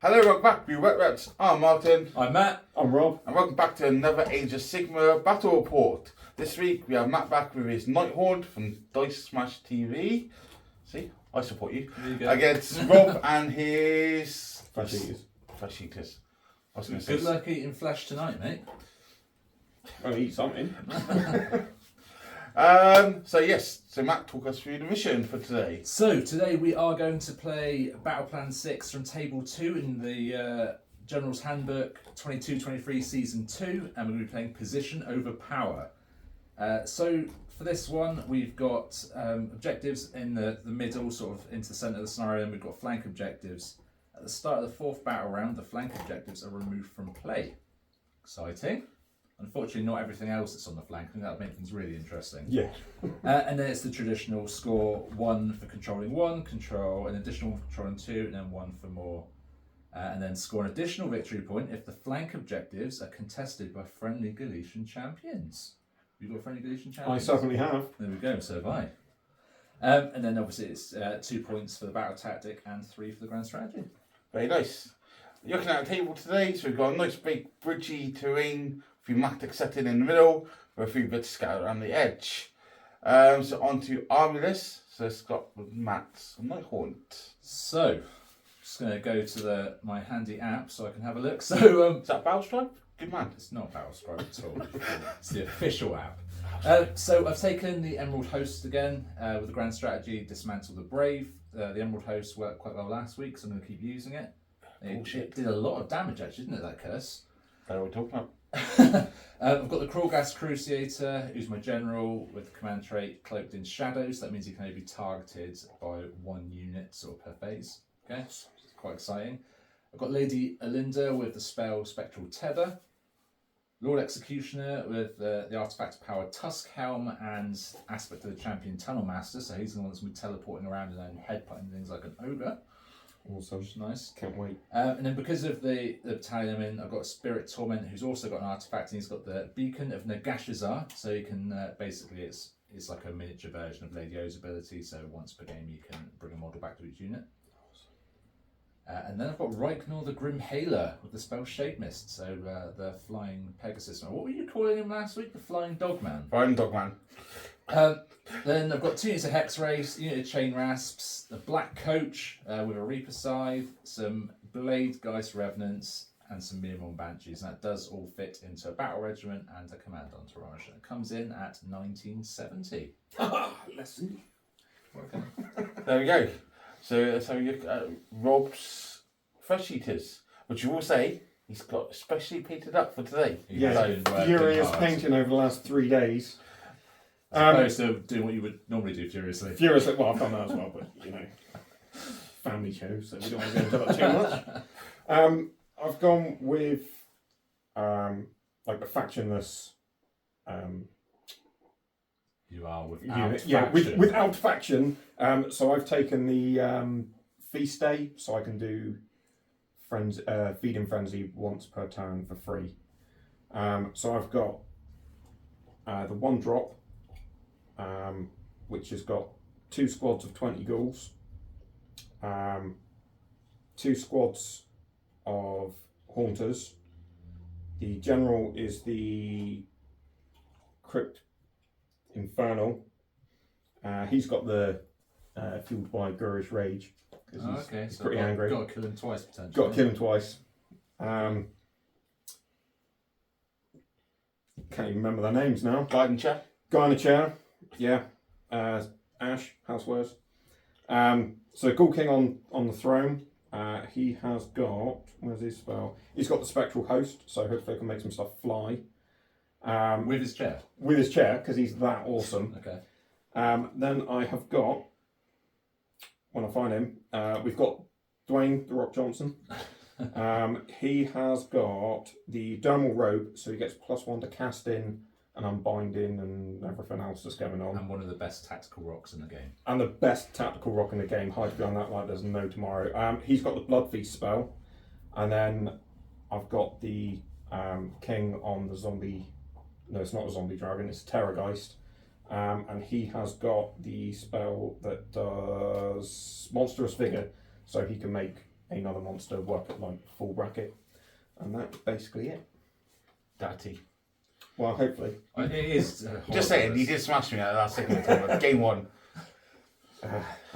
Hello, welcome back, you wet rats. I'm Martin. I'm Matt. I'm Rob. And welcome back to another Age of Sigmar battle report. This week we have Matt back with his Nighthaunt from Dice Smash TV. See, I support you. There you go. Against Rob and his Flesh eaters. Flesh eaters. I was going to say. Good luck eating flesh tonight, mate. I'll eat something. So Matt, talk us through the mission for today. So today we are going to play Battle Plan 6 from Table 2 in the General's Handbook 22-23 Season 2, and we're going to be playing Position over Power. So for this one, we've got objectives in the middle, sort of into the centre of the scenario, and we've got flank objectives. At the start of the fourth battle round, the flank objectives are removed from play. Exciting. Unfortunately, not everything else that's on the flank. I think that would make things really interesting. Yeah. And then it's the traditional score 1 for controlling 1, control an additional for controlling 2, and then 1 for more. And then score an additional victory point if the flank objectives are contested by friendly Galician champions. You've got friendly Galician I champions? certainly have. There we go, so have I. And then obviously it's 2 points for the battle tactic and 3 for the grand strategy. Very nice. You're looking at a table today, so we've got a nice big bridgey terrain, thematic setting in the middle, with a few bits scattered around the edge. So on to army list. So it's got Matt's Nighthaunt. So, just going to go to my handy app so I can have a look. So, Is that Battlestripe? Good man. it's not Battlescribe at all. It's the official app. So I've taken the Emerald Host again with the grand strategy, dismantle the Brave. The Emerald Host worked quite well last week, so I'm going to keep using it. It did a lot of damage actually, didn't it, that curse? That's what we're talking about. I've got the Crawlgas Cruciator, who's my general with the command trait Cloaked in Shadows. That means he can only be targeted by 1 unit sort of per phase. Okay, it's quite exciting. I've got Lady Alinda with the spell Spectral Tether. Lord Executioner with the artifact power Tusk Helm and aspect of the champion Tunnel Master. So he's the one that's going to be teleporting around and then headbutting things like an ogre. Awesome. Which is nice. Can't wait. And then because of the battalion I'm in, I've got Spirit Torment, who's also got an artifact, and he's got the Beacon of Nagashazar, so you can basically it's like a miniature version of Lady O's ability. So once per game, you can bring a model back to each unit. And then I've got Reignor the Grim Hailer with the spell Shape Mist, so the Flying Pegasus. What were you calling him last week? The Flying Dogman. Flying Dogman. Then I've got 2 units of Hex Race, unit of Chain Rasps, the Black Coach with a Reaper Scythe, some Blade Geist Revenants, and some Mirmon Banshees. And that does all fit into a Battle Regiment and a Command Entourage. And it comes in at 1970. Lesson. Okay. There we go. So you Rob's Fresh Eaters, which you will say he's got especially painted up for today. He's been working Furious hard. painting over the last 3 days. As opposed to doing what you would normally do furiously. Furious, well, I've done that as well, but you know, family show, so we don't want to go into that too much. I've gone with like the factionless. You are without unit. faction. Yeah, without faction. So I've taken the feast day, so I can do feeding frenzy once per turn for free. So I've got the 1 drop, which has got 2 squads of 20 ghouls, 2 squads of haunters. The general is the Crypt Infernal. He's got the fueled by Gurish Rage. He's so pretty angry. Got to kill him twice potentially. Got to kill him twice. Can't even remember their names now. Guide and chair. Guy in a chair. Yeah. Ash, Housewares. So Ghoul King on the throne. He has got, where's his spell? He's got the Spectral Host, so hopefully I can make some stuff fly. With his chair? With his chair, because he's that awesome. Okay. Then I have got, when I find him, we've got Dwayne The Rock Johnson. He has got the Dermal Robe, so he gets +1 to casting and unbinding and everything else that's going on. And one of the best tactical rocks in the game. And the best tactical rock in the game, hide behind that like there's no tomorrow. He's got the Blood Feast spell, and then I've got the King on the zombie. No, it's not a zombie dragon, it's a Terrorgeist. And he has got the spell that does Monstrous Vigor, so he can make another monster work at like full bracket, and that's basically it. Dirty. Well, hopefully. It is. Just saying, he did smash me at that second tournament. Game 1.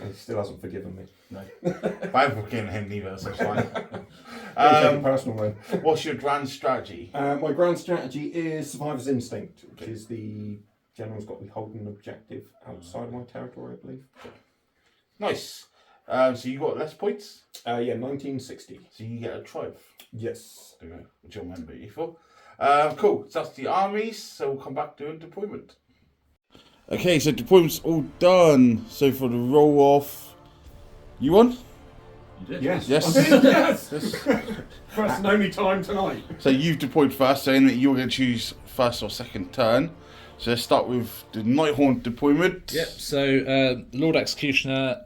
He still hasn't forgiven me. No. But I haven't forgiven him neither, so it's fine. Personal way. What's your grand strategy? My grand strategy is Survivor's Instinct, which is the general's got to hold an objective outside of my territory, I believe. Nice. So you got less points? Yeah, 1960. So you get a triumph. Yes. Which you'll remember you for. Cool. So that's the armies. So we'll come back to deployment. Okay, so deployment's all done. So for the roll off, you won? You did? Yes. Yes. I did, yes. First and only time tonight. So you've deployed first, saying that you're going to choose first or second turn. So let's start with the Nighthaunt deployment. Yep, so Lord Executioner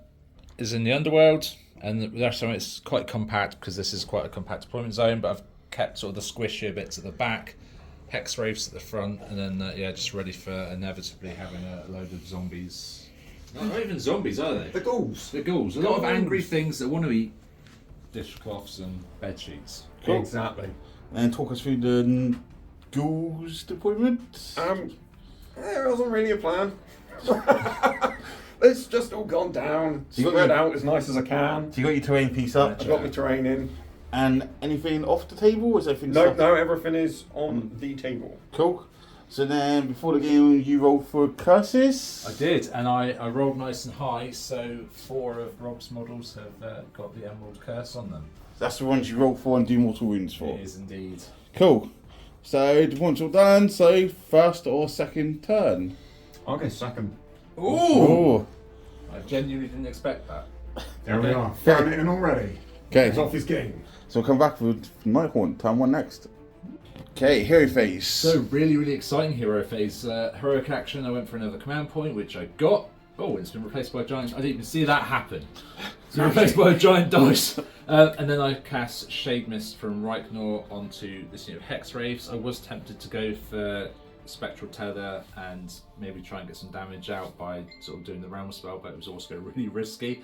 is in the Underworld, and the rest of it's quite compact because this is quite a compact deployment zone, but I've kept sort of the squishier bits at the back, Hex Wraiths at the front, and then just ready for inevitably having a load of zombies. Not even zombies, are they? The ghouls. The ghouls. A lot of angry things that want to eat dishcloths and bed sheets. Cool. Exactly. And talk us through the ghouls deployment. There wasn't really a plan. It's just all gone down. So you got Spread your- out as nice as I can. So you got your terrain piece up. I've got my terrain in. And anything off the table? Is everything No, stuff? no, everything is on the table. Cool. So then, before the game, you rolled for curses. I did, and I rolled nice and high, so 4 of Rob's models have got the Emerald Curse on them. That's the ones you rolled for and do mortal wounds for. It is indeed. Cool. So the points all done. So first or second turn. I'll go second. Ooh. I genuinely didn't expect that. There we are. Throwing it in already. Okay. He's off his game. So we'll come back with Nighthaunt. Turn 1 next. Okay. Hero phase. So really, really exciting hero phase. Heroic action, I went for another command point, which I got. Oh, it's been replaced by a giant. I didn't even see that happen. It's been replaced by a giant dice. And then I cast Shade Mist from Reichner onto this unit of Hex Wraiths. I was tempted to go for Spectral Tether and maybe try and get some damage out by sort of doing the Realm spell, but it was also really risky.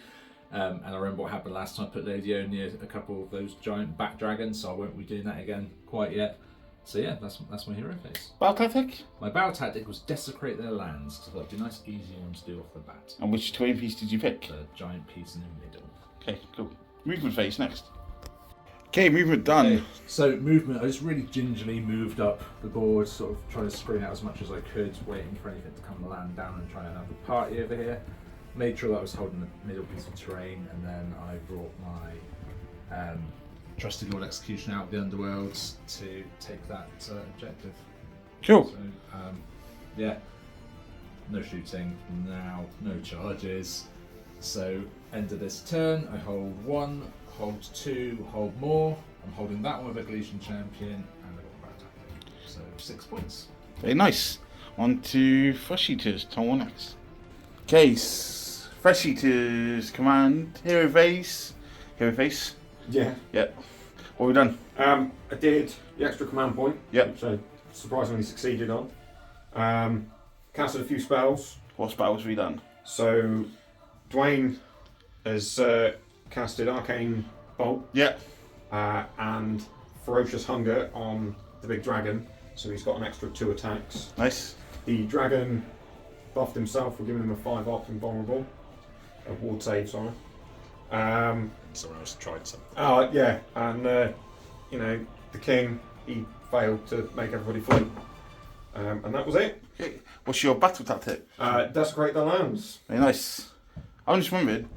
And I remember what happened last time I put Lady O near a couple of those giant bat dragons, so I won't be doing that again quite yet. So yeah, that's my hero phase. Battle tactic. My battle tactic was desecrate their lands, because I thought it'd be a nice easy one to do off the bat. And which terrain piece did you pick? The giant piece in the middle. Okay. Cool. Movement phase next. Okay. Movement done. Okay, so movement, I just really gingerly moved up the board, sort of trying to screen out as much as I could, waiting for anything to come land down and try and have a party over here. Made sure that I was holding the middle piece of terrain, and then I brought my trusted Lord Execution out of the Underworlds to take that objective. Cool. So, yeah, no shooting now, no charges. So, end of this turn, I hold 1, hold 2, hold more. I'm holding that one with a Galician champion, and I got a battle tactic. So, 6 points. Very nice. On to Fresh Eaters. Turn 1 next. Case. Fresh Eaters command. Hero phase. Hero phase. Yeah. Yep. What have we done? I did the extra command point, Yep. which I surprisingly succeeded on. Casted a few spells. What spells have we done? So, Dwayne has casted Arcane Bolt Yep. and Ferocious Hunger on the big dragon, so he's got an extra 2 attacks. Nice. The dragon buffed himself for giving him a 5 up invulnerable. A ward save, sorry. Someone else tried something. Oh, yeah, and the king, he failed to make everybody flee. And that was it. Okay. What's your battle tactic? Desecrate their lands. Very nice. I just remembered.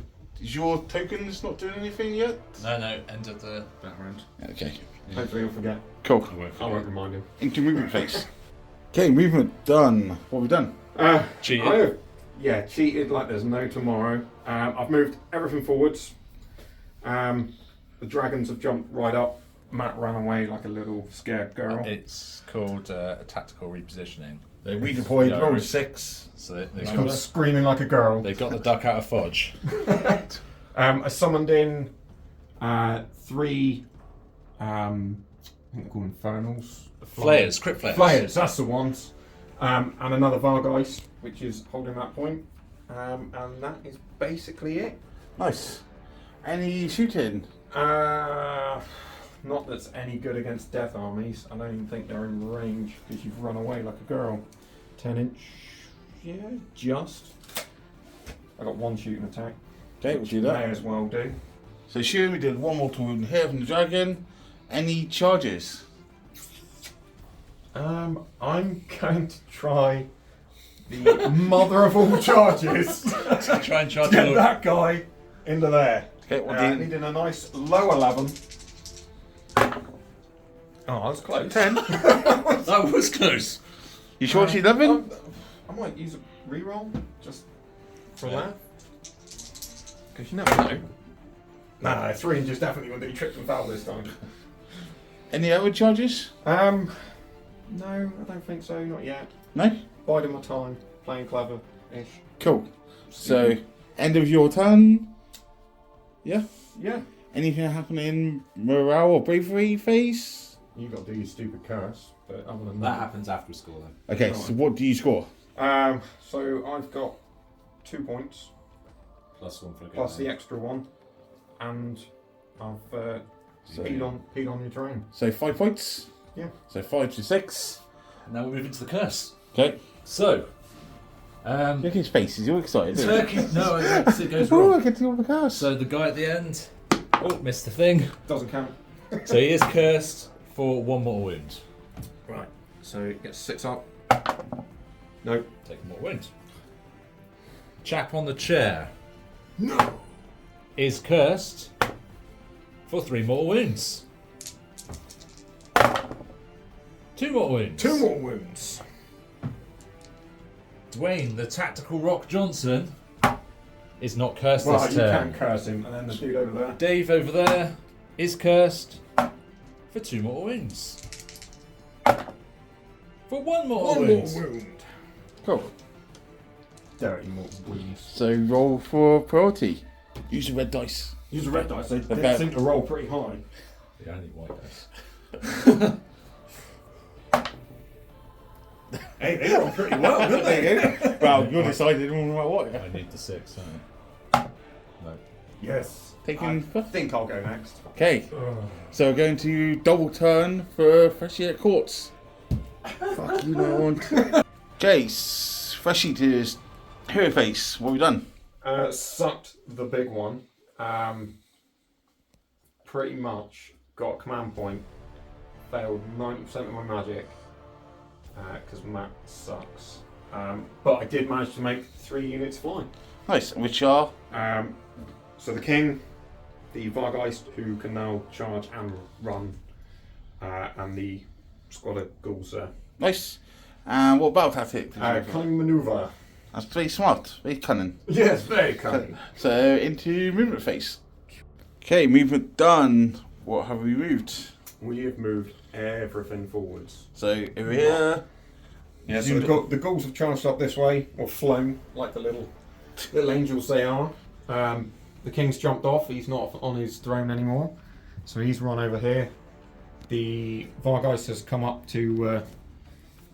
Is your tokens not doing anything yet? No, end of the battle round. Okay. Hopefully he'll forget. Cool. I won't remind him. Into movement phase. Okay, movement done. What have we done? Cheated. I have, cheated like there's no tomorrow. I've moved everything forwards. The dragons have jumped right up. Matt ran away like a little scared girl. It's called a tactical repositioning. They redeployed. Yeah, rolled right. 6. So they She's got, screaming like a girl. they got the duck out of fudge. I summoned in 3, I think they're called infernals. Flayers, crypt flayers. Flayers, that's the ones. And another Vargeist, which is holding that point. And that is basically it. Nice. Any shooting? Not that's any good against death armies. I don't even think they're in range because you've run away like a girl. 10-inch, yeah, just. I got one shooting attack. Okay, we'll do May that. as well do. So shooting, we did one mortal wound here from the dragon. Any charges? I'm going to try the mother of all charges. Try and charge Get Lord. that guy into there. Okay, what do you Needing a nice low 11. Oh, that's close. 10. That was close. You sure it's 11? I might use a reroll just for that. Because you never know. Nah, 3 inches definitely wouldn't be tripped and foul this time. Any other charges? No, I don't think so, not yet. No? Biding my time, playing clever-ish. Cool. So, end of your turn. Yeah? Yeah. Anything happening morale or bravery phase? You got to do your stupid curse, but other than That happens after we score then. Okay, so what do you score? So I've got 2 points, Plus 1 for a plus the extra one, and I've peed on your terrain. So 5 points? Yeah. So 5 to 6. Now we move into the curse. Okay. So, Look at his face, he's all excited. isn't he? Turkey. No, it goes Oh, I wrong. get to do all the cars. So the guy at the end. Oh, missed the thing. Doesn't count. So he is cursed for 1 more wound. Right, so it gets 6 up. No. Take more wound. Chap on the chair No! is cursed for 3 more wounds. 2 more wounds. 2 more wounds. Dwayne, the tactical Rock Johnson, is not cursed Well, this you turn. can curse him, and then the dude over there. Dave over there is cursed for 2 more wounds. For 1 more wound. wound. Cool. Dirty more wounds. So roll for priority. Use the red dice. Use a red dice, they Okay. seem to roll pretty high. Yeah, I need white dice. Hey, they roll pretty well, don't they? Well, you're deciding on what. I need the 6, don't I? No. Yes. Taking I think I'll go next. Okay, so we're going to double turn for Freshie at Courts. Fuck you, no one. Okay, Freshie to his hero face. What have we done? Sucked the big one. Pretty much got a command point. Failed 90% of my magic. Because Matt sucks. But I did manage to make 3 units fly. Nice, which are? So the king, the Vargeist, who can now charge and run, and the squad of ghouls there. Nice. And what battle tactic? Cunning maneuver. That's very smart, very cunning. Yes, very cunning. So into movement phase. Okay, movement done. What have we moved? We have moved everything forwards. So over here. Yeah, so the ghouls have charged up this way, or flown, like the little angels they are. The king's jumped off, he's not on his throne anymore. So he's run over here. The Vargeist has come up to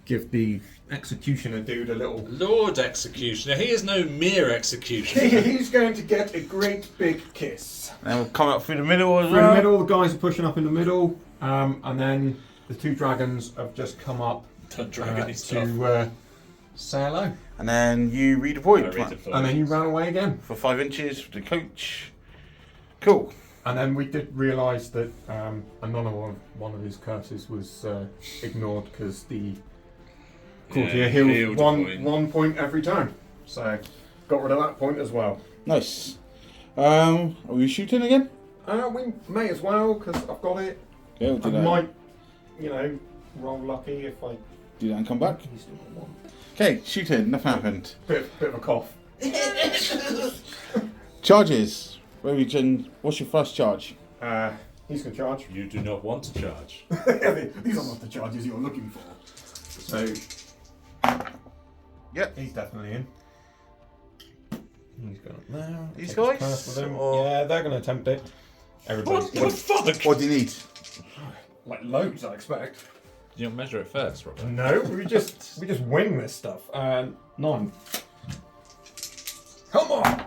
give the executioner dude a little... Lord Executioner, he is no mere executioner. He's going to get a great big kiss. And we'll come up through the middle as Through well. the middle, the guys are pushing up in the middle. And then the 2 dragons have just come up Don't drag any stuff. to say hello. And then you redeploy And then you ran away again. for 5 inches for the coach. Cool. And then we did realise that another one of his curses was ignored because the courtier healed one point every turn. So got rid of that point as well. Nice. Are we shooting again? We may as well because I've got it. Yeah, we'll do I that. might, roll lucky if I... Do that and come back. He's still got one. Okay, shooting. Nothing happened. Bit of a cough. Charges. What's your first charge? He's going to charge. You do not want to charge. These are not the charges you're looking for. So, Yep. he's definitely in. He's going there. These Take his guys? curse with him. Or- Yeah, they're going to attempt it. Everybody's What the fuck? What do you need? like loads, I expect. Did you not measure it first, Robert? No, we just wing this stuff. 9. Come on!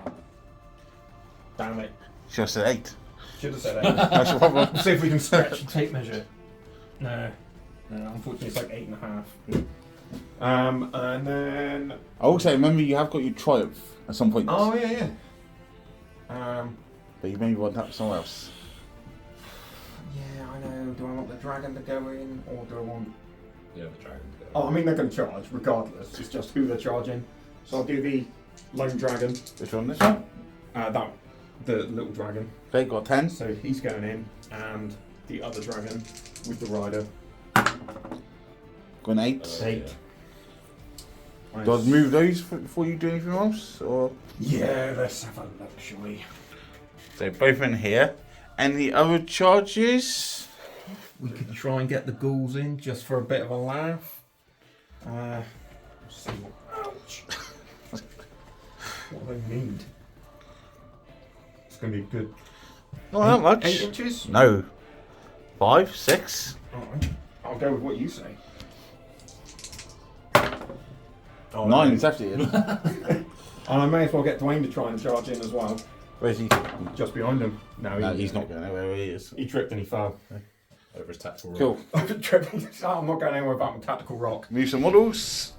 Damn it. Just an 8. Should have said 8. That's the problem. Let's see if we can stretch the tape measure. No, unfortunately it's like 8.5. And then... Also, remember you have got your triumph at some point. Oh, yeah. But you maybe want that somewhere else. Yeah, I know. Do I want the dragon to go in, or do I want... Yeah, the dragon. Oh, I mean, they're going to charge, regardless. It's just who they're charging. So I'll do the lone dragon. Which one? This one? The little dragon. Okay, got 10. So he's going in, and the other dragon with the rider. Got an 8. 8. Do I move those before you do anything else? Or Yeah, let's have a look, shall we? so both in here. Any other charges? We could try and get the ghouls in just for a bit of a laugh. Let's see what. Ouch! What do they need? It's going to be good. Not that much. 8 inches? No. 5, 6. Alright. I'll go with what you say. 9 is actually in. And I may as well get Dwayne to try and charge in as well. Where's he? Just behind him. No, he's not going anywhere. He is. He tripped and he fell. Over his tactical rock. Cool. I'm not going anywhere without my tactical rock. Move some models.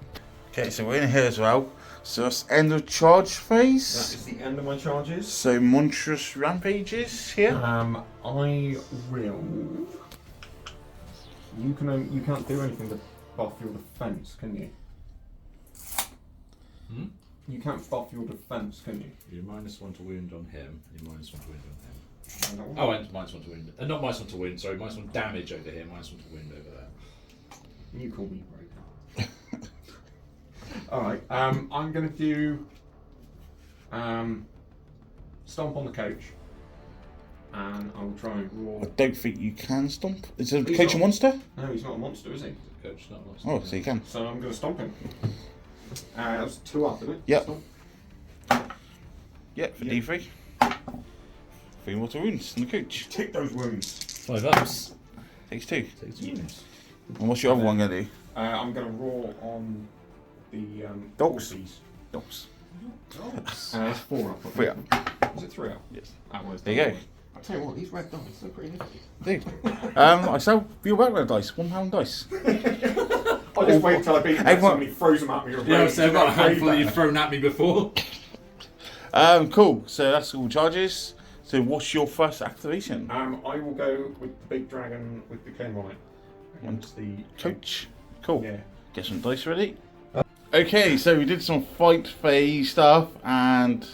Okay, so we're in here as well. So that's end of charge That phase. is the end of my charges. So monstrous rampages here. I will. You can't do anything to buff your defense, can you? You can't buff your defense, can you? You're -1 to wound on him. You're -1 to wound on him. Oh, and -1 to wound. Not -1 to wound. Sorry, -1 damage over here. -1 to wound over there. You call me breaker. Alright, I'm going to do stomp on the coach, and I will try and roar. I don't think you can stomp. Is it a He's coach a not. monster? No, he's not a monster, is he? Coach, not monster. Oh, so you can. So I'm going to stomp him. That was 2 up, didn't it? Yep. Stomp. Yeah, for Yeah. D3. 3 mortal wounds on the coach. Take those wounds. 5 ups. Takes 2. Takes 2 wounds. And what's your other one going to do? I'm going to roar on the Dogs. horses. Dogs. It's 4 up. I think. 3 up. Is it 3 up? Yes. There you go. I tell you what, these red dice are pretty nifty. Dude. I sell real background dice, £1 dice. I just wait until I beat them and Everyone- somebody throws them at me. Yeah, so I've got a handful you've thrown at me before. Cool. So that's all charges. So what's your first activation? I will go with the big dragon with the claim on it. Against the Coach. Cool. Yeah. Get some dice ready. Okay, so we did some fight phase stuff, and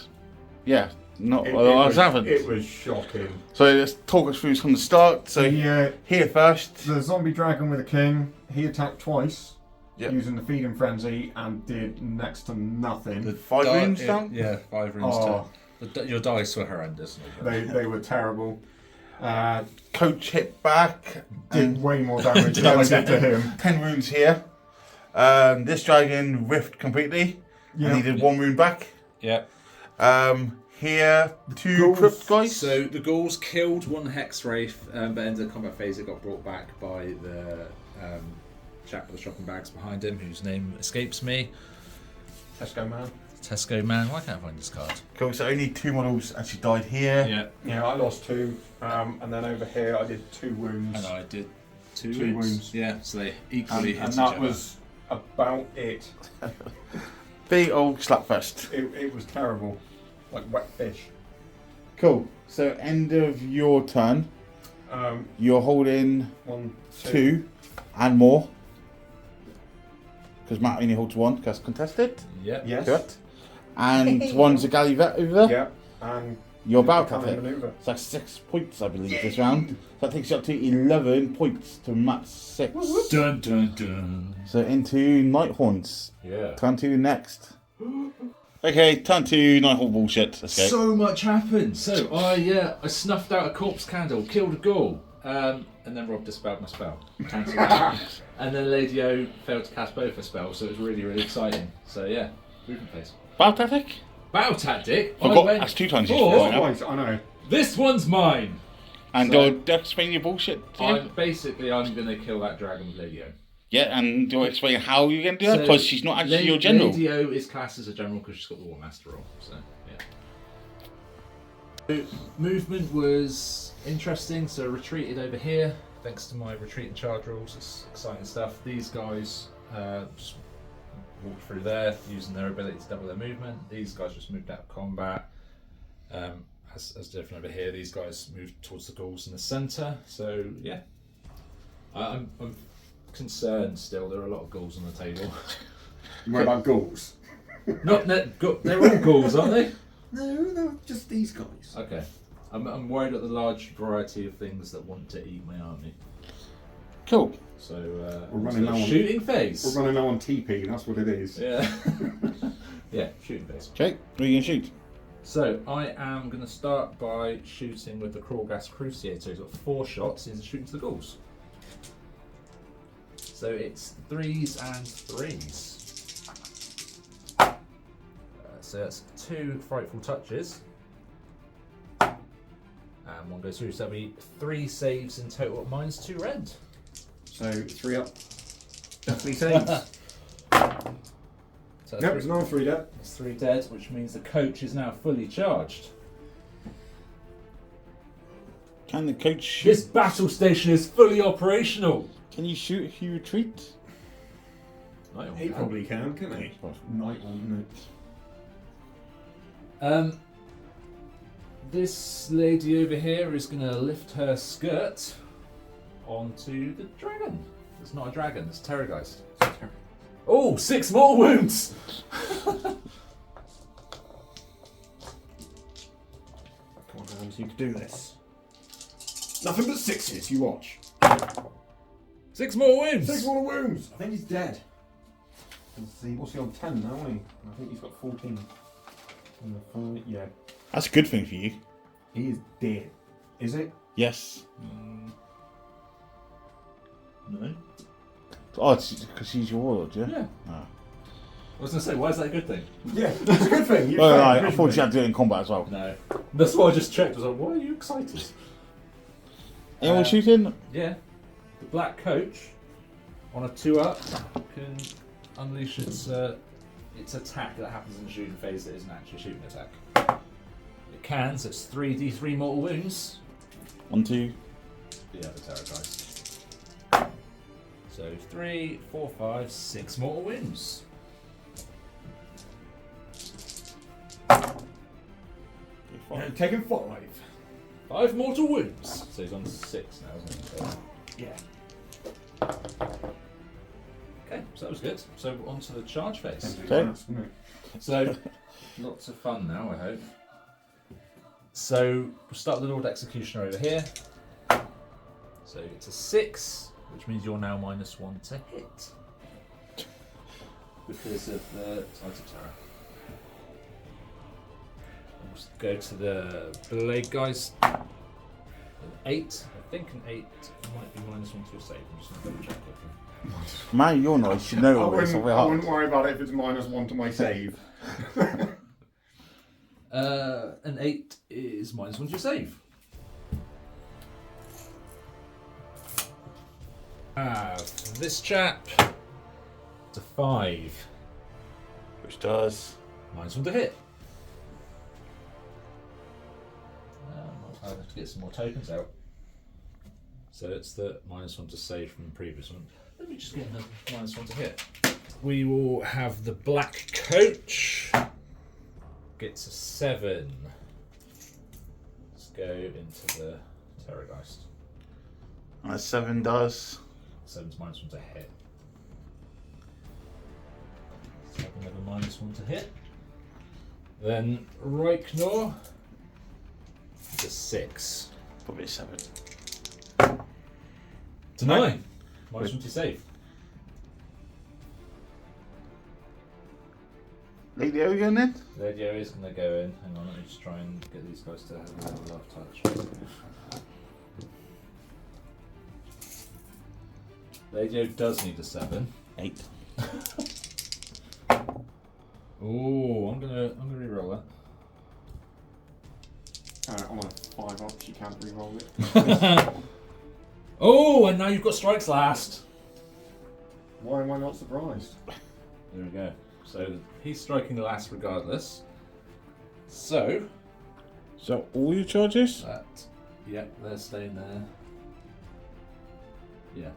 yeah, not a lot has happened. It was shocking. So let's talk us through from the start. So Yeah. here first. The zombie dragon with a king, he attacked twice Yep. using the feeding frenzy and did next to nothing. The 5 wounds down? Yeah, 5 wounds Oh. down. Your dice were horrendous. They were terrible. Coach hit back. Did way more damage than I did to him. 10 wounds here. This dragon riffed completely, and he did 1 wound back. Yeah. Here, 2 ghouls. crypt guys. So the ghouls killed 1 hex wraith, but ended the combat phase. It got brought back by the chap with the shopping bags behind him, whose name escapes me. Tesco man. Tesco man. Why can't I find this card? Cool, so only 2 models actually died here. Yeah. Yeah, I lost 2. And then over here I did 2 wounds. And I did 2 2 wounds. wounds. Yeah, so they equally hit And each that other. was about it. Big old slapfest. It was terrible. Like wet fish. Cool, so end of your turn. You're holding 1, 2 and more. Because Matt only holds 1 because contested. Yeah. Yes. Correct. And one's a galley vet over there. Yeah. And You're about to can't have it. maneuver. So that's 6 points, I believe, this round. So that takes you up to 11 points to Matt's 6. Dun dun dun. So into Nighthaunts. Yeah. Turn 2 next. Okay, turn 2 Nighthaunt bullshit. Let's go. So much happened. So I snuffed out a corpse candle, killed a ghoul, and then Rob dispelled my spell. Cancelled that. And then Lady O failed to cast both her spells, so it was really, really exciting. So yeah, movement phase. Battle tactic? Battle tactic. I Forgot, went that's 2 times. for- Twice, I know. This one's mine. And So- do I explain your bullshit to you? I'm going to kill that dragon with Lady O. Yeah, and do I explain how you're going to do that? So, Because she's not actually your general. Lady O is classed as a general because she's got the War Master role. So yeah. So, movement was interesting. So retreated over here, thanks to my retreat and charge rules. It's exciting stuff. These guys just walked through there, using their ability to double their movement. These guys just moved out of combat. As different over here, these guys moved towards the ghouls in the centre. So yeah, I'm concerned still. There are a lot of ghouls on the table. What about ghouls? They're all ghouls, aren't they? No, just these guys. Okay. I'm worried at the large variety of things that want to eat my army. Cool. So We're running now on shooting phase. We're running now on TP. That's what it is. Yeah. Yeah, shooting phase. Okay, who are you going to shoot? So I am going to start by shooting with the Crawgas Cruciator. He's got 4 shots. He's shooting to the ghouls. So it's 3s and 3s. So that's 2 frightful touches. And 1 goes through. So that'll be 3 saves in total, -2 red. So 3 up. Definitely saves. So Yep, there's another 3 dead. that's 3 dead, which means the coach is now fully charged. Can the coach shoot? This battle station is fully operational. Can you shoot if you retreat? He probably can, couldn't he? Night on This lady over here is going to lift her skirt onto the dragon. It's not a dragon, it's Terrorgeist. Oh, 6 more wounds! Come on, Hans, you can do this. Nothing but 6s, you watch. 6 more wounds! 6 more wounds! I think he's dead. Let's see, what's he on 10 now, isn't he? I think he's got 14. Yeah. That's a good thing for you. He is dead. Is it? Yes. No. Oh, it's because he's your warlord, yeah? Yeah. Oh. I was going to say, why is that a good thing? Yeah, it's a good thing. Well, I thought you had to do it in combat as well. No. That's what I just checked. I was like, why are you excited? Anyone shooting? Yeah. The black coach on a 2-up can unleash its attack that happens in the shooting phase that isn't actually a shooting attack. It can, so it's 3d3 mortal wounds. 1, 2. The other Terrorgeist. So 3, 4, 5, 6 mortal wounds. Taking 5. 5 mortal wounds. So he's on 6 now, isn't he? So, Yeah. okay, so that was good. So on to the charge phase. Okay. So lots of fun now, I hope. So we'll start with the Lord Executioner over here. So it's a 6, which means you're now -1 to hit. Because of the Tides of Terror. We'll go to the blade guys. An 8. I think an 8 might be -1 to your save. I'm just going to double check quickly. Man, you're nice. You should know all this. I wouldn't worry about it if it's -1 to my save. An 8 is -1 to your save. This chap, it's a 5. Which does. -1 to hit. I'll have to get some more tokens out. So it's the -1 to save from the previous one. Let me just get another -1 to hit. We will have the black coach. Gets a 7. Let's go into the Terrorgeist. And a 7 does. 7's -1 to hit. 7 with a -1 to hit. Then Reichner. It's a 6. Probably a 7. It's a 9. -1 to save. Lady O going in? Radio is going to go in. Hang on, let me just try and get these guys to have a little love touch. Radio does need a 7. 8. Oh, I'm gonna re-roll that. On a 5 up, she can't re-roll it. Oh, and now you've got strikes last. Why am I not surprised? There we go. So he's striking last regardless. So So all your charges? that Yep, they're staying there. Yeah,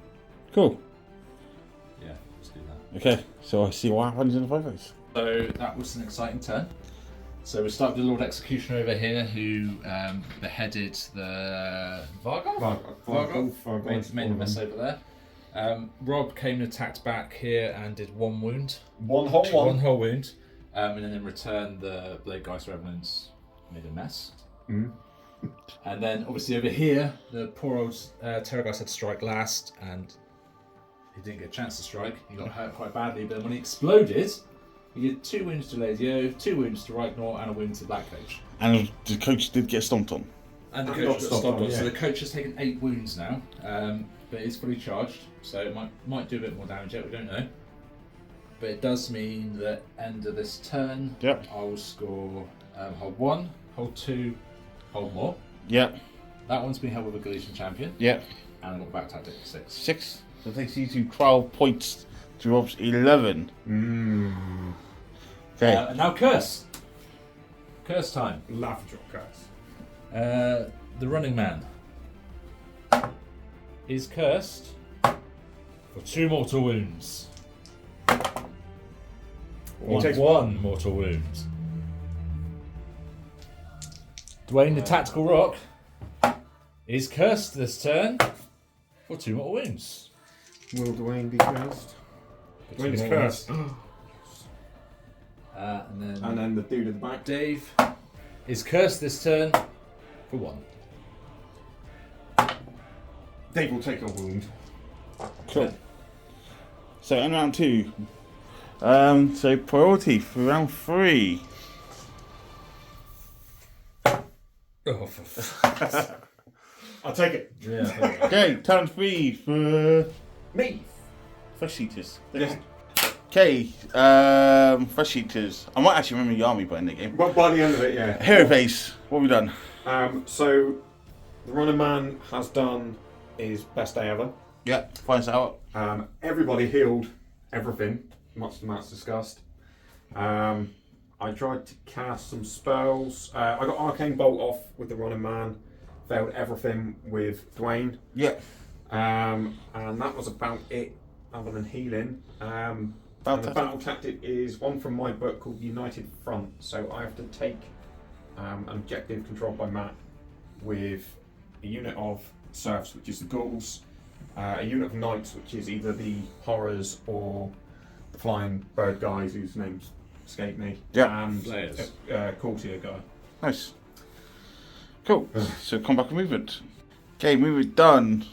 Cool. yeah, let's do that. Okay, so I see what happens in the 5-phase. So that was an exciting turn. So we start with the Lord Executioner over here, who beheaded the Vargol. Made a mess over there. Rob came and attacked back here and did 1 wound. One whole wound. And then in return, the Blade Geist Revenants made a mess. Mm. And then obviously over here, the poor old Terrorgeist had to strike last, and he didn't get a chance to strike. He got hurt quite badly, but when he exploded, he did 2 wounds to Lady O, 2 wounds to Reignor, and a wound to Black Coach. And the coach did get stomped on. And the And coach got got stomped on. yeah. So the coach has taken 8 wounds now, but it's fully charged, so it might do a bit more damage yet, we don't know. But it does mean that end of this turn, Yep. I will score hold 1, hold 2, hold more. Yep. That one's been held with a Galician champion, Yep. and I got back tactic 6. 6. So it takes you to 12 points to Rob's 11. Okay. And now curse. Curse time. Laugh at your curse. The running man is cursed for 2 mortal wounds. He takes 1 mortal wound. Dwayne the Tactical Rock is cursed this turn for 2 mortal wounds. Will Dwayne be cursed? Dwayne is cursed. And And then the dude at the back. Dave is cursed this turn for 1. Dave will take a wound. Cool. So in round 2. So priority for round 3. Oh, I'll take it. yeah. Okay, turn 3 for Me. Fresh Eaters. Yeah. Okay, Fresh Eaters. I might actually remember your army by the end of the game. Well, by the end of it, yeah. Hero phase. What have we done? So the running man has done his best day ever. Yeah, finds out. Everybody healed everything, much to Matt's disgust. I tried to cast some spells. I got Arcane Bolt off with the running man. Failed everything with Dwayne. Yeah. And that was about it, other than healing. And the battle tactic is one from my book called United Front. So I have to take an objective controlled by Matt with a unit of serfs, which is the ghouls, a unit of knights, which is either the horrors or the flying bird guys whose names escape me, Yeah. and Slayers. a courtier guy. Nice. Cool. So combat and movement. Okay, movement done.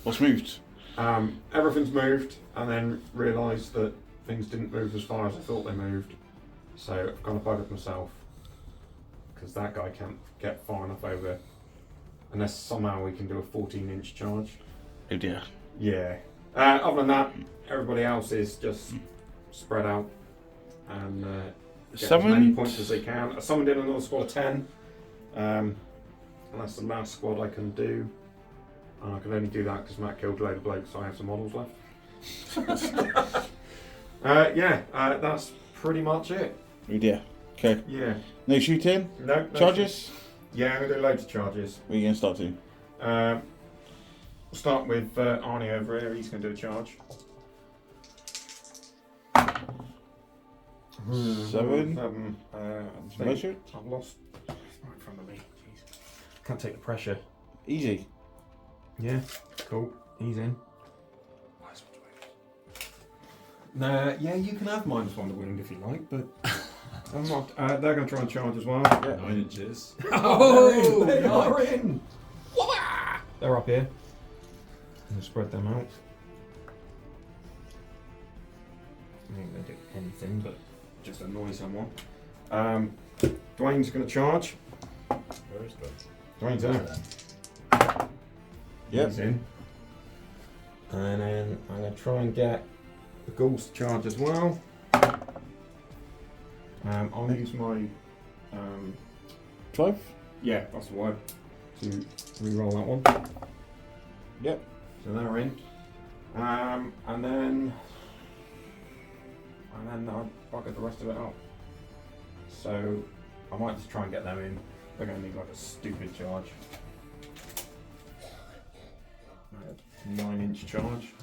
What's moved? Everything's moved, and then realised that things didn't move as far as I thought they moved. So I've kind of buggered myself, because that guy can't get far enough over, unless somehow we can do a 14-inch charge. Oh dear. Yeah. Other than that, everybody else is just spread out and get as many Summoned. points as they can. I summoned in another squad of 10, and that's the last squad I can do. And I can only do that because Matt killed a load of blokes, so I have some models left. That's pretty much it. Oh dear. Okay. Yeah. No shooting? No Charges? Yeah, I'm going to do loads of charges. Where are you going to start to? We'll start with Arnie over here. He's going to do a charge. 7. Measure? I've lost. Right in front of me. Jeez. Can't take the pressure. Easy. Yeah, cool. He's in. Yeah, you can have -1 to wound if you like, but I'm not. They're going to try and charge as well. Yeah. 9 inches. Oh, they are in. They're up here. I'm going to spread them out. I ain't going to do anything, but just annoy someone. Dwayne's going to charge. Where is that? Dwayne's in. Yep. He's in. And then I'm going to try and get the ghouls to charge as well. I'll use my 12? yeah, that's the word, to re-roll that one. Yep. So they're in. And then I'll bugger the rest of it up. So I might just try and get them in. They're going to need like a stupid charge. 9-inch charge.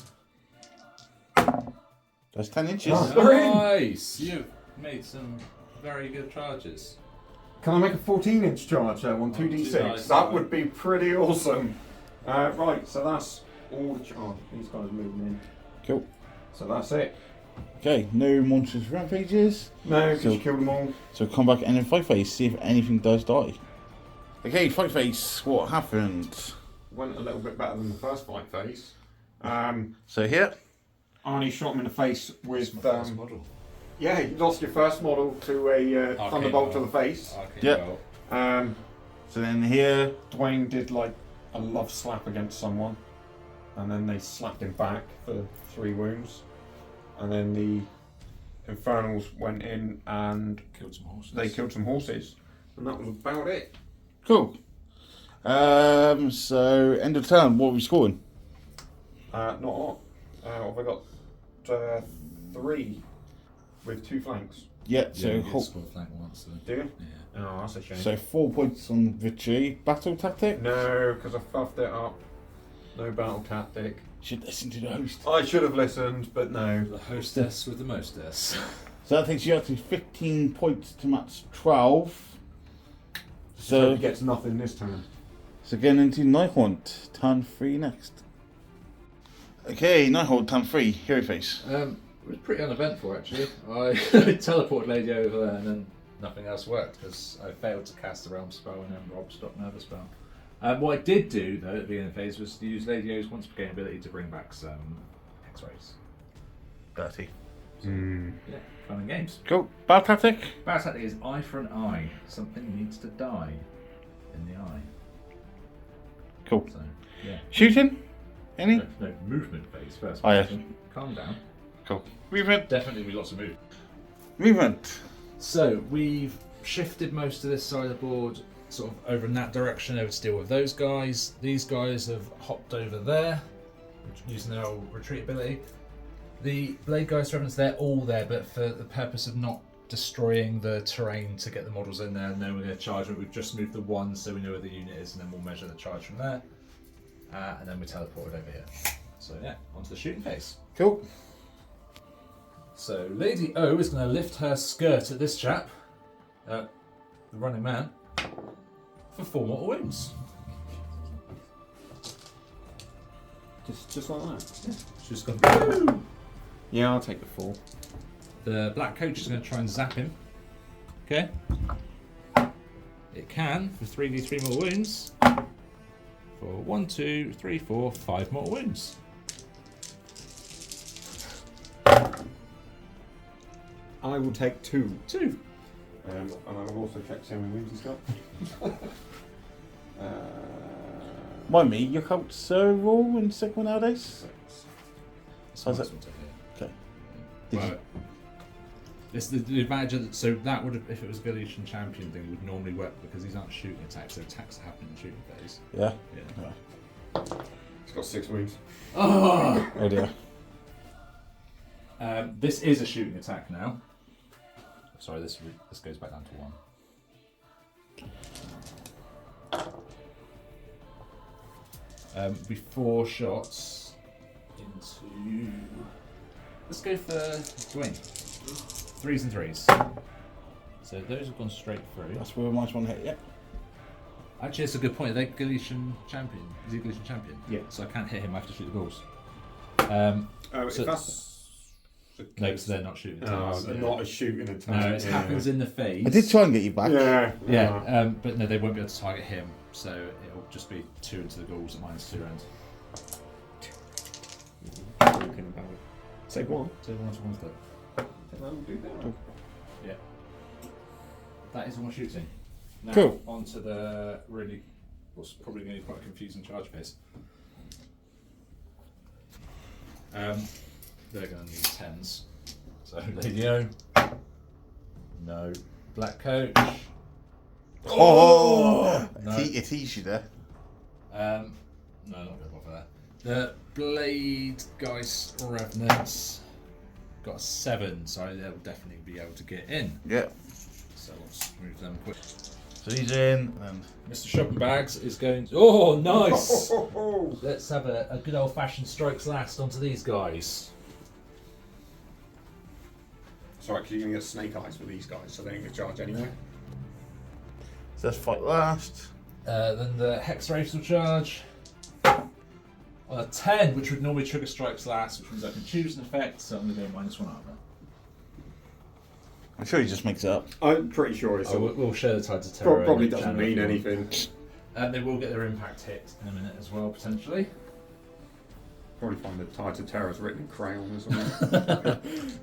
That's 10 inches. Oh. We're in. Nice! You've made some very good charges. Can I make a 14-inch charge there on 2d6? nice. That would be pretty awesome. Right, so that's all the charge. These guys are moving in. Cool. So that's it. Okay, no monsters rampages. No, because So- you killed them all. So come back and then fight phase, see if anything does die. Okay, fight phase, what happened? Went a little bit better than the first fight phase. So here, Arnie shot him in the face with. First model. Yeah, you lost your first model to a thunderbolt to the face. Yeah. So then here, Dwayne did like a love slap against someone, and then they slapped him back for 3 wounds, and then the Infernals went in and Killed some horses. they killed some horses, and that was about it. cool. So end of turn, what are we scoring? Not a lot. Have I got 3 with 2 flanks? Yeah, Yeah, so you did score flank once. So. Do you? Yeah. Oh, that's a shame. so 4 points on victory. Battle tactic? No, because I fuffed it up. No battle tactic. Should listen to the host. I should have listened, but no. The hostess with the mostess. So that takes you up to 15 points to match 12. So So, he gets nothing this turn. so getting into Nighthaunt, turn 3 next. Okay, Nighthaunt, turn 3, hero face. It was pretty uneventful actually. I teleported Lady over there and then nothing else worked because I failed to cast the realm spell and then Rob stopped another spell. What I did do though at the beginning of the phase was to use Lady O's once per game ability to bring back some X-rays. Dirty. Yeah, fun and games. Cool. Battle tactic? Battle tactic is eye for an eye. Something needs to die in the eye. Cool. So yeah. Shooting? Any? No, movement phase first. Oh, yeah. Calm down. Cool. Movement. Definitely be lots of movement. Movement. So we've shifted most of this side of the board sort of over in that direction over to deal with those guys. These guys have hopped over there using their old retreat ability. The blade guys revenants, they're all there, but for the purpose of not destroying the terrain to get the models in there, and then we're going to charge it. We've just moved the 1 so we know where the unit is, and then we'll measure the charge from there. And then we teleported over here. So yeah, onto the shooting phase. Cool. So Lady O is going to lift her skirt at this chap, the running man, for 4 mortal wounds. Just like that. She's going to. Yeah, I'll take the 4. The black coach is going to try and zap him. Okay. It can for 3d3 more wounds. For 1, 2, 3, 4, 5 more wounds. I will take 2. 2. And I will also check how many wounds he's got. Mind me, your cult's so raw and sickle nowadays? So How's it? Okay. Did you- Right. It's the advantage of so that would have, if it was a Galician champion thing, it would normally work because these aren't shooting attacks, so attacks that happen in the shooting phase. Yeah? Yeah. Right. He's got 6 wounds. Oh! Oh dear. This is a shooting attack now. Sorry, this goes back down to 1. Before shots into. Let's go for Dwayne. 3s and 3s. So those have gone straight through. That's where my one hit, yeah. Actually, it's a good point. Are they Galician champion? Is he a Galician champion? Yeah. So I can't hit him. I have to shoot the balls. Oh, So- if that's the No, case- because they're not shooting Oh, attacks. they're Yeah. not a shooting attack. No, it happens in the phase. I did try and get you back. Yeah. Yeah, but no, they won't be able to target him. So it'll just be 2 into the ghouls at -2 rounds. Talking about it. Say one. So 1 to 1's dead. Then I'll do that. Yeah. That is all my shooting. Now Cool. on to the really, what's probably going to be quite a confusing charge phase. They're going to need 10s. So Lady O. No. Black Coach. Oh! No. It teased you there. No, not going to bother that. The Blade Geist Revenants got a 7, so they'll definitely be able to get in. Yeah. So let's move them quick. So he's in, and Mr. Shopping Bags is going. Oh, nice! Let's have a good old-fashioned strikes last onto these guys. Sorry, because you're going to get snake eyes with these guys, so they ain't going to charge anyway. so let's fight last. Then the Hex Wraiths will charge. On a 10, which would normally trigger strikes last, which means I can choose an effect, so I'm going to go -1 armor. I'm sure he just makes it up. I'm pretty sure it's... We'll share the Tides of Terror. probably in the doesn't channel mean if you want. anything. They will get their impact hit in a minute as well, potentially. Probably find the Tides of Terror is written in crayon or something.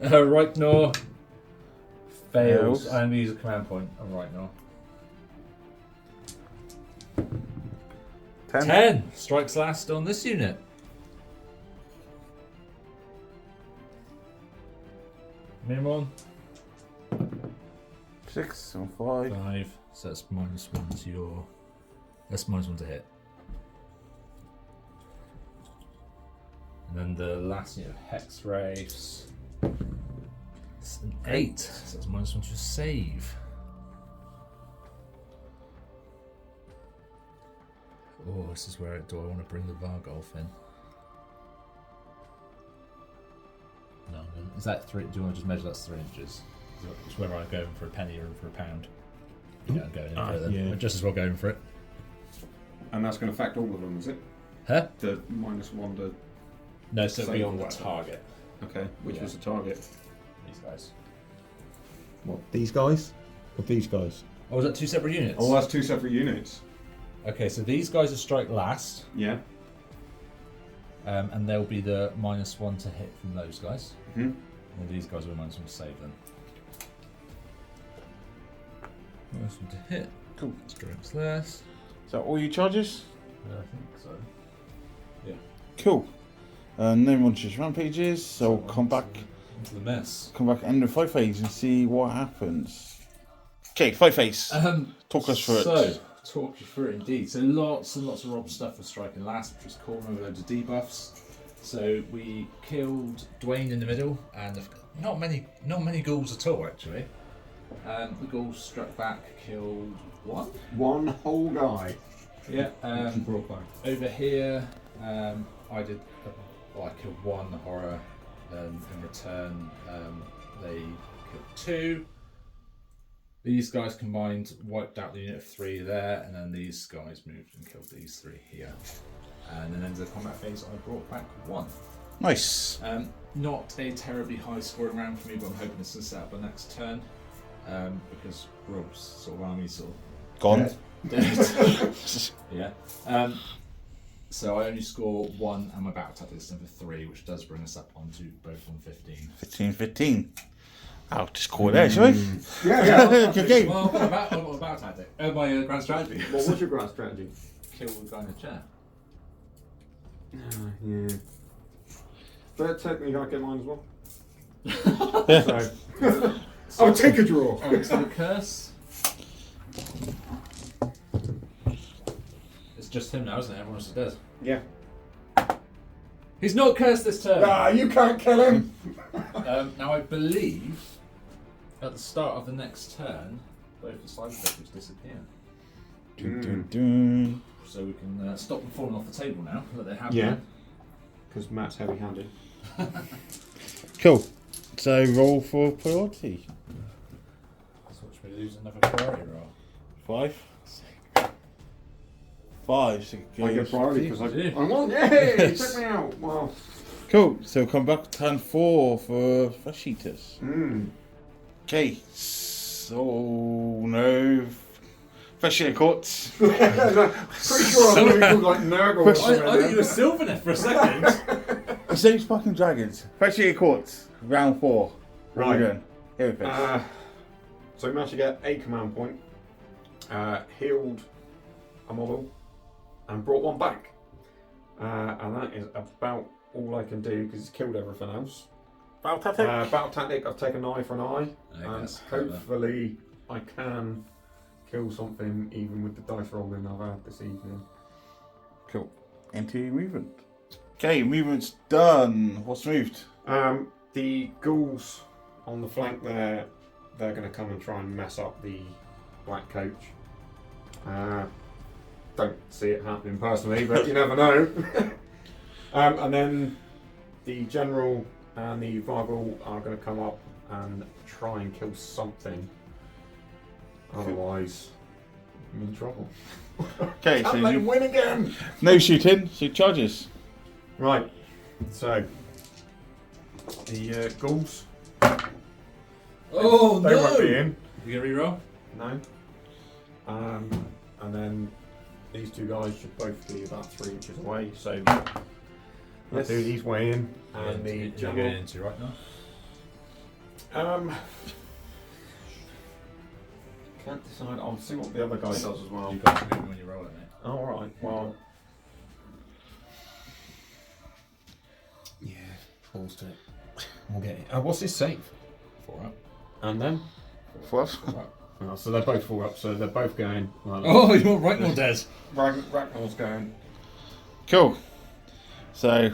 Reignor fails. Fails. I only use a command point on Reignor. 10 strikes last on this unit. Minimum 6 and 5. 5, so that's -1 to your. That's -1 to hit. And then the last unit of Hex Wraiths. It's an 8, so that's -1 to your save. Oh, this is where do I want to bring the Vargolf in? No, is that 3? Do you want to just measure that's 3 inches? It's whether I'm going for a penny or for a pound. Yeah, I'm going in for it then. yeah. I'm just as well going for it. And that's going to affect all of them, is it? Huh? The -1 to... No, so it'll be Save on the weapon. target. Okay, which Yeah. was the target? These guys. What, these guys? Or these guys? Oh, was that 2 separate units? Oh, that's 2 separate units. Okay, so these guys will strike last, Yeah. and they'll be the -1 to hit from those guys. Hmm. And these guys will be -1 to save them. -1 to hit. Cool. Strikes last. Is that all your charges? I think so. Cool. No more just rampages, so we'll come back Into the mess. end of fight phase and see what happens. Okay, fight phase. Talk us through so, it. talk you through it indeed. So lots and lots of Rob stuff for striking last, which was cool. Remember loads of debuffs. So we killed Dwayne in the middle, and not many ghouls at all actually. The ghouls struck back, killed 1. One whole guy. Yeah. Brought back. Over here, I did. I killed 1 horror. In return, they killed 2. These guys combined wiped out the unit of 3 there, and then these guys moved and killed these 3 here. And then into the combat phase, I brought back 1. Nice. Not a terribly high scoring round for me, but I'm hoping this will set up the next turn, because Rob's sort of army sort of Gone. dead. Yeah. So I only score 1, and my battle tactic is number 3, which does bring us up onto both 115. 15. I'll just call it there, shall we? Yeah. Good game. Well, I've got a battle tactic. My grand strategy. What was your grand strategy? Kill the guy in the chair. Yeah. But technically, I get mine as well. So. I'll take a draw. Oh, it's the curse. It's just him now, isn't it? Everyone else is dead. Yeah. He's not cursed this turn. Ah, you can't kill him. Now I believe at the start of the next turn, both the side effects disappear. Dun, dun, dun. So we can stop them falling off the table now that they have. Yeah. Been. Because Matt's heavy-handed. Cool. So roll for priority. So watch me lose another priority roll. 5. 5. So I get priority because Yeah. I'm on. Yay! Check me out. Wow. Cool. So come back to turn 4 for flesh eaters. Okay. So no. Flesh eater courts. Pretty sure I thought you looked like Nurgle or I something. thought you were Sylvaneth for a second. Same fucking dragons. Flesh eater courts. Round 4. What are we Right. doing? Here we go. So we managed to get a command point, healed a model, and brought 1 back. And that is about all I can do because it's killed everything else. Battle tactic. Battle tactic, I've taken an eye for an eye, I and guess, clever. hopefully I can kill something even with the dice rolling I've had this evening. Cool. Into movement. Okay, movement's done. What's moved? The ghouls on the flank there, they're going to come and try and mess up the black coach. Don't see it happening personally, but you never know. And then the general and the Bugle are going to come up and try and kill something. Otherwise, I'm in trouble. Okay, so Can't let him win again! no shooting, so charges. Right, so the ghouls. Oh They won't be no! in. You gonna reroll? No. And then these two guys should both be about 3 inches away. So let's do these way in. And the you're general. going into right now. Can't decide. I'll see what the other guy does as well. You've got to move when you roll it, mate. Oh, all right. Well. Yeah. Falls to it. We'll get it. What's his save? 4 up. And then. What? 4 up. Oh, so they're both 4 up. So they're both going. Well, Oh, you want right more dead? Ragnar's going. Cool. So,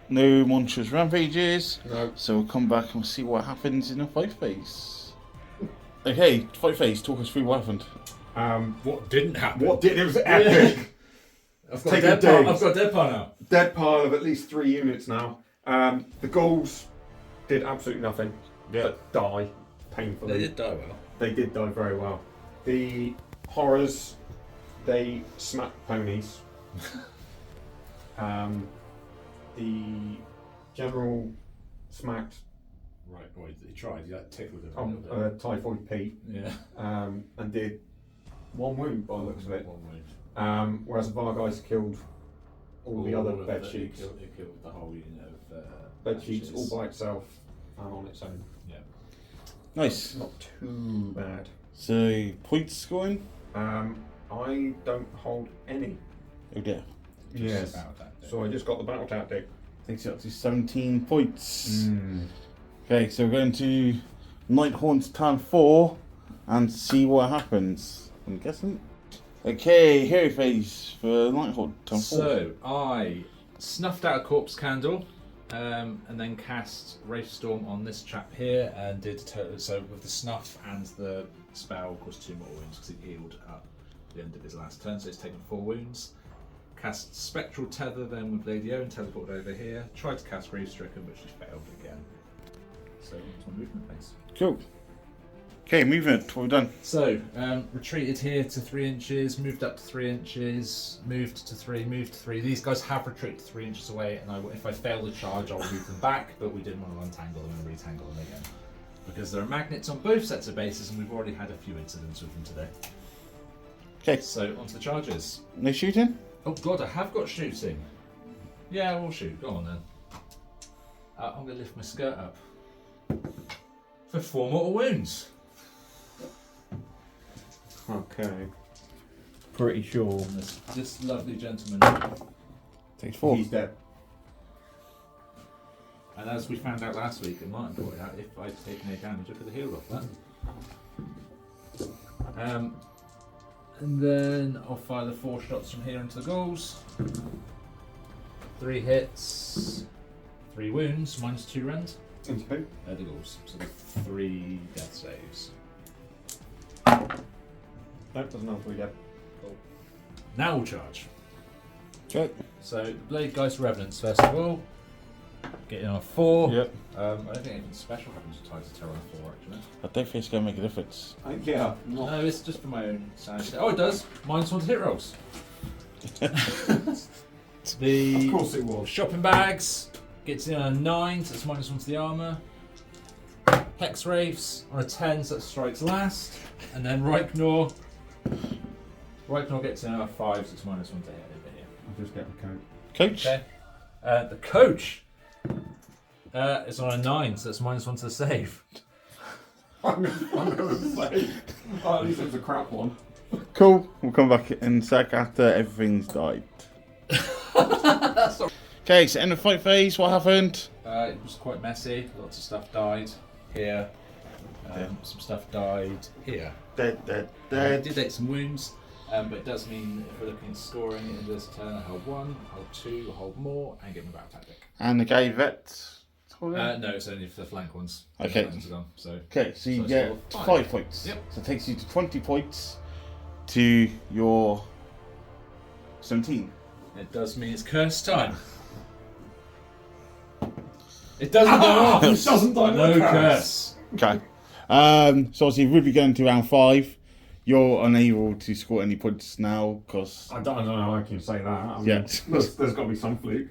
no monstrous rampages. No. So we'll come back and we'll see what happens in a fight phase. Okay, fight phase. Talk us through what happened. What didn't happen? What did it was epic. I've got Take dead a part. dig. I've got dead part now. Dead pile of at least 3 units now. The ghouls did absolutely nothing. But die painfully. They did die well. They did die very well. The horrors, they smacked ponies. The general smacked Right, boy, he tried. He tickled him a little bit. Typhoid Pete Yeah. and did 1 wound by the looks of it. 1 wound. Whereas the Vargeist killed all the other bed sheets. It killed the whole unit of Bed sheets all by itself and on its own. Yeah. Nice. Not too bad. So, points scoring? I don't hold any. Oh dear. Yes. About that bit. So I just got the battle tactic. Takes you up to 17 points. Okay, so we're going to Nighthaunt's turn 4 and see what happens. I'm guessing. Okay, hero phase for Nighthaunt turn 4. So I snuffed out a corpse candle, and then cast Wraith Storm on this chap here, and did so with the snuff and the spell caused 2 more wounds because he healed up at the end of his last turn, so he's taken 4 wounds. Cast Spectral Tether then with Lady O and teleported over here. Tried to cast Grief Stricken, but she failed again. So that's my movement phase. Cool. Okay, movement. What have we done? So, retreated here to 3 inches, moved up to 3 inches, moved to 3, moved to 3. These guys have retreated 3 inches away, and if I fail the charge, I'll move them back, but we didn't want to untangle them and retangle them again. Because there are magnets on both sets of bases, and we've already had a few incidents with them today. Okay. So, onto the charges. No shooting? Oh god, I have got shooting. Yeah, we'll shoot. Go on then. I'm going to lift my skirt up. For 4 mortal wounds. Okay. Pretty sure. And this lovely gentleman. Takes 4. He's dead. And as we found out last week, it might have brought it out if I'd taken any damage, I could have healed off that. And then I'll fire the 4 shots from here into the ghouls. 3 hits, 3 wounds, -2 rend. Into who? The ghouls. So 3 death saves. That doesn't have 3 dead. Now we'll charge. Okay. So the Blade Geist Revenants first of all. Getting on a 4. Yep. I don't think anything special happens to Tides of Terror on a 4 actually. I don't think it's going to make a difference. Yeah. No, it's just for my own sanity. Oh, it does. -1 to hit rolls. The Of course it was. shopping bags gets in on a 9, so it's -1 to the armour. Hex Wraiths on a 10, so that strikes last. And then Reichnor gets in on a 5, so it's -1 to hit over here. I'll just get the coat. Coach? Okay. The coach is on a 9, so it's -1 to the save. I'm going to say. Oh, at least it's a crap one. Cool. We'll come back in a sec after everything's died. Okay, so end of fight phase, what happened? It was quite messy. Lots of stuff died here. Some stuff died here. Dead. I did take some wounds, but it does mean if we're looking at scoring in this turn, I hold 1, hold 2, hold more, and get my battle tactic. And the guy vet. No, it's only for the flank ones. Okay. The flank ones are done, so. Okay, so you So get it's 5 points. Yep. So it takes you to 20 points. to your 17. It does mean it's curse time. It doesn't go off. It doesn't die No with a curse. Okay. So obviously, we'll be going to round 5. You're unable to score any points now because. I don't know how I can say that. I mean, Yeah. there's got to be some fluke.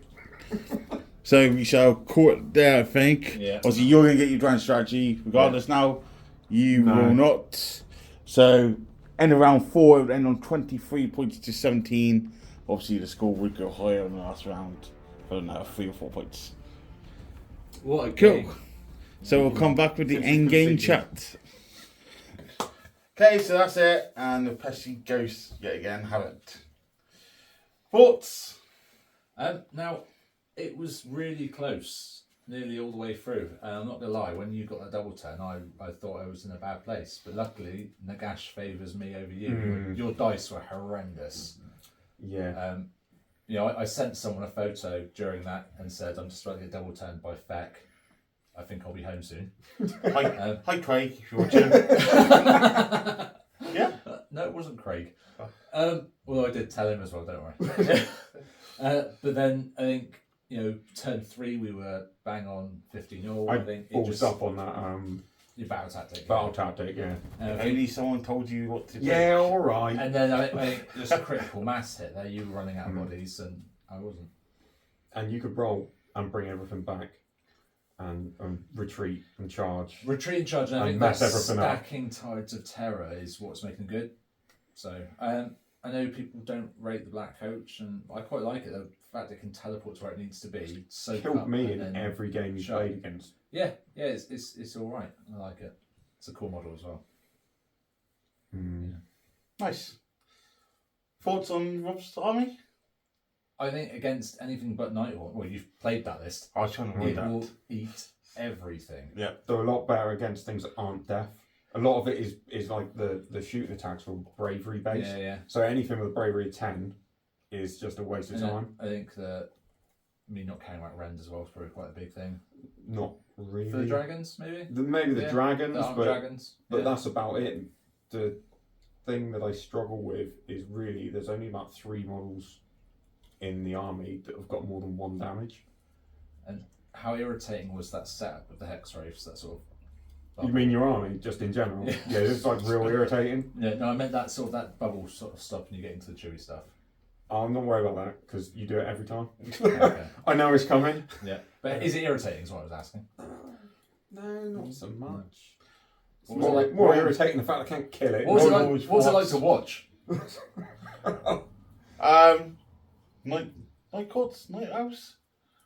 So we shall call it there, I think. Yeah. Obviously, you're going to get your grand strategy regardless now. You will not. So, end of round 4, it would end on 23 points to 17. Obviously, the score would go higher in the last round for another 3 or 4 points. What a Cool. game. So, we'll come back with the 50 end game 50. chat. Okay, so that's it. And the pesky ghost yet again haven't. Thoughts? Now, it was really close, nearly all the way through. I'm not going to lie, when you got that double turn, I thought I was in a bad place. But luckily, Nagash favours me over you. Your dice were horrendous. Yeah. I sent someone a photo during that and said, I'm just about to get double turned by Feck. I think I'll be home soon. Hi Craig, if you're watching. Yeah? No, it wasn't Craig. Well, I did tell him as well, don't worry. But then I think, turn 3 we were bang on 50-0. I think it ballsed just up on that your battle tactic. battle tactic, yeah. Only someone told you what to do. Yeah, alright. And then I think just a critical mass hit there, you were running out of bodies and I wasn't. And you could roll and bring everything back and retreat and charge. Retreat and charge, and I And think mess that everything up. stacking tides of terror is what's making good. So I know people don't rate the Black Coach, and I quite like it. The fact it can teleport to where it needs to be. Soak Killed up me and in then every game you shove. played against. Yeah, it's all right. I like it. It's a cool model as well. Nice. Thoughts on Rob's army? I think against anything but Nighthaunt. Well, you've played that list. I was trying to read It that. will eat everything. Yeah. They're a lot better against things that aren't death. A lot of it is like the shooting attacks were bravery based. Yeah. So anything with a bravery of 10 is just a waste of And time. I think that me not carrying out Rend as well is probably quite a big thing. Not really. For the dragons, maybe? Maybe the Yeah, dragons, the armed but dragons. But yeah. that's about it. The thing that I struggle with is really there's only about 3 models in the army that have got more than 1 damage. And how irritating was that setup with the Hex Wraiths, that sort of... You mean your army, just in general? Yeah, it's like real irritating. Yeah, no, I meant that sort of that bubble sort of stopping you getting to the chewy stuff. I'm not worried about that because you do it every time. Okay. I know it's coming. Yeah, but is it irritating? Is what I was asking. No, not so much. It's What was more, it like, like- more irritating the fact I can't kill it. What was it No, like? always What was it like watch. to watch? Night courts, night elves,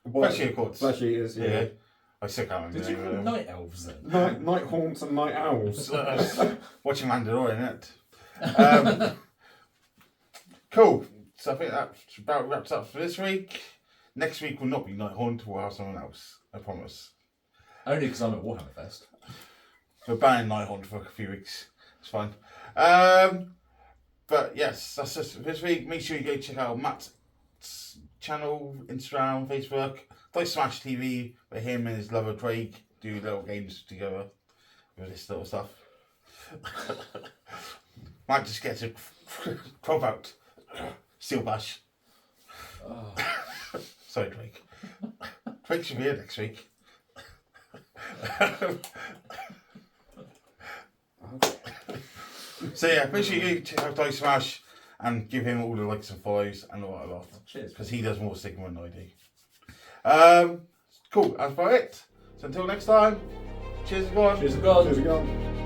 What- flesh courts. Flesh eaters, yeah. I still can't remember. Did you the call name them of them. night elves then? Night haunts and night owls. Watching Mandalorian, innit? Cool. So I think that about wraps up for this week. Next week will not be Nighthaunt, we'll have someone else. I promise. Only because I'm at Warhammer Fest. We're banning Nighthaunt for a few weeks. It's fine. But yes, that's just for this week. Make sure you go check out Matt's channel, Instagram, Facebook. Dice Smash TV, where him and his lover Craig do little games together with this little stuff. Might just get to crop out. Steel Bash. Oh. Sorry, Craig. Craig should be here next week. So yeah, make sure you check out Dice Smash and give him all the likes and follows and all that lot. Cheers. Because he does more Sigma than I do. Cool, that's about it. So until next time, cheers everyone. Cheers, God. Cheers again.